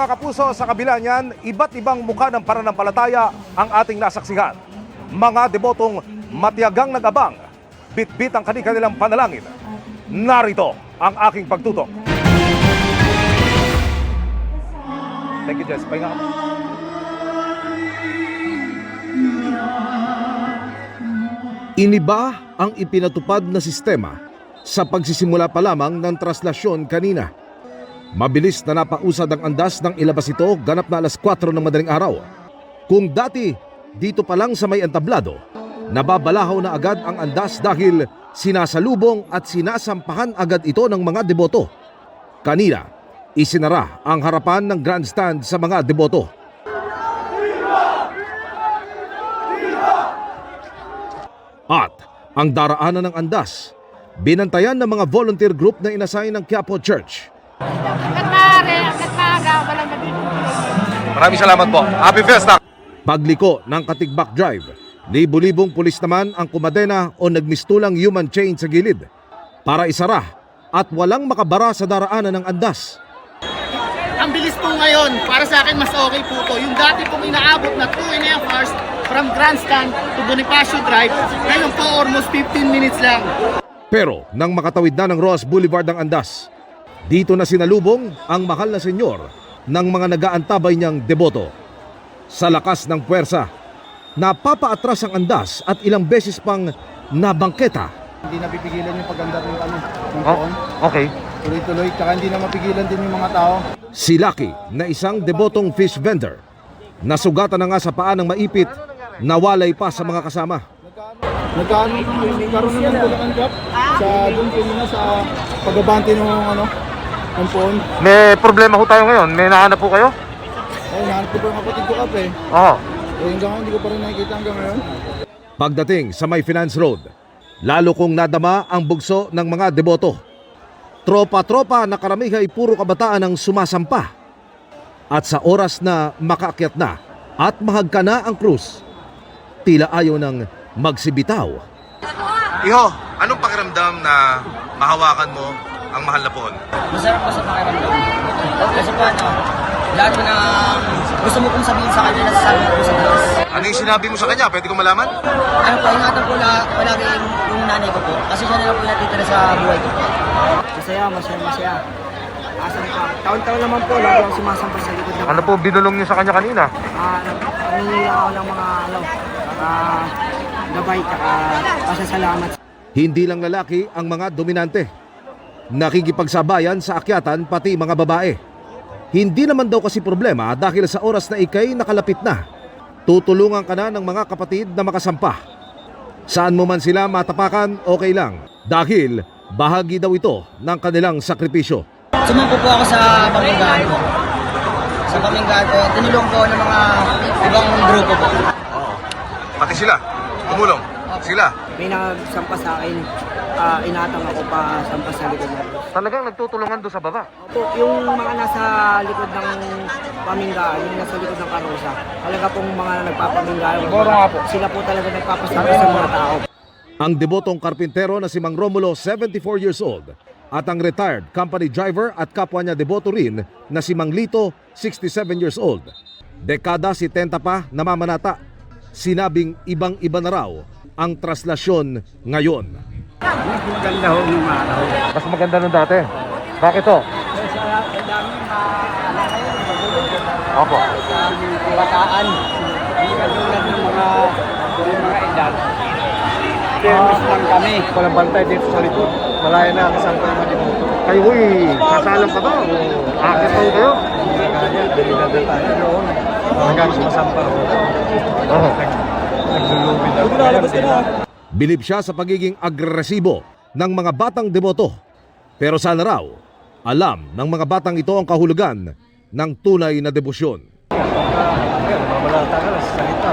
Mga kapuso, sa kabila niyan, iba't ibang mukha ng pananampalataya ang ating nasaksihan. Mga debotong matiyagang nag-abang, bitbit ang kanilang panalangin. Narito ang aking pagtutok. Thank you, Jess. Pahinga ka. Iniba ang ipinatupad na sistema sa pagsisimula pa lamang ng traslasyon kanina. Mabilis na napausad ang andas ng ilabas ito ganap na alas 4 ng madaling araw. Kung dati dito pa lang sa may entablado, nababalahaw na agad ang andas dahil sinasalubong at sinasampahan agad ito ng mga deboto. Kanina, isinara ang harapan ng grandstand sa mga deboto. At ang daraanan ng andas, binantayan ng mga volunteer group na inassign ng Quiapo Church. Maraming salamat po. Happy Fiesta! Pagliko ng Katigbak Drive, libu-libong pulis naman ang kumadena o nagmistulang human chain sa gilid para isara at walang makabara sa daraanan ng andas. Ang bilis po ngayon, para sa akin mas okay po to. Yung dati pong inaabot na 2.5 hours from Grandstand to Bonifacio Drive, ngayon po almost 15 minutes lang. Pero nang makatawid na ng Ross Boulevard ang andas, dito na sinalubong ang mahal na senyor ng mga nag-aantabay niyang deboto. Sa lakas ng puwersa, napapaatras ang andas at ilang beses pang nabangketa. Hindi napipigilan yung paganda ng poon. Okay. Tuloy-tuloy, tsaka hindi na mapigilan din yung mga tao. Si Lucky na isang debotong fish vendor, nasugatan na nga sa paa ng maipit, nawalay pa sa mga kasama. Nagkaroon naman po ng job sa doon kanina sa pagbabante ng poon. May problema ho tayo ngayon. May nahanap po kayo? Ay, nahanap ko pa yung kapatid ko kape. Oo. Hanggang ngayon, hindi ko pa rin nakikita hanggang ngayon. Pagdating sa may Finance Road, lalo kong nadama ang bugso ng mga deboto. Tropa-tropa na karamihan ay puro kabataan ang sumasampa. At sa oras na makaakyat na at mahagka na ang krus, tila ayaw ng magsibitaw. Iho, anong pakiramdam na mahawakan mo ang mahal na poon? Masarap po sa pakiramdam. Kasi po lahat mo na gusto mo kong sabihin sa kanya, nasasabi mo po sa Diyos. Ano yung sinabi mo sa kanya? Pwede ko malaman? Ano po, ingatan po palagi yung nanay ko po. Kasi siya na lang po natitira sa buhay ko po. Masaya. Asan pa? Taon-taon naman po, lagi ako sumasampa sa likod ng... Ano po binulong niyo sa kanya kanina? Nangingi ako ng mga gabay, pasasalamat. Hindi lang lalaki ang mga dominante. Nakikipagsabayan sa akyatan pati mga babae. Hindi naman daw kasi problema dahil sa oras na ikay nakalapit na, tutulungan ka na ng mga kapatid na makasampa. Saan mo man sila matapakan, okay lang. Dahil bahagi daw ito ng kanilang sakripisyo. Sumampo po ako sa paminggaan ko. Sa paminggaan ko, tinulong ko ng mga ibang grupo po. Oo. Pati sila? Tumulong? Sila? May nagsampa sa akin, inatang ako pa sampa sa likod niya. Talagang nagtutulungan doon sa baba? Opo, yung mga nasa likod ng paminggaan, yung nasa likod ng karosa, talaga pong mga nagpapaminggaan, sila po talaga nagpapasampa sa mga tao. Ang debotong karpintero na si Mang Romulo, 74 years old, at ang retired company driver at kapwa niya deboto rin na si Mang Lito, 67 years old. Dekada 70 pa namamanata. Sinabing ibang-iba na raw ang traslasyon ngayon. Mas maganda ho ng araw. Mas maganda nung dati. Bakit to? Opo. Kabataan, hindi katulad ng mga edad. Fairness lang kami. Walang bantay dito sa likod. Malaya na ang isang mga dito. Kayo kasalang pa ba? Akit pa kayo? Kaya, dalilad na tayo doon. Hanggang sumasampa. Oo. Naglulubid ako. Bilib siya sa pagiging agresibo ng mga batang deboto. Pero sana raw, alam ng mga batang ito ang kahulugan ng tunay na debosyon. Mamalata ka na sa salita.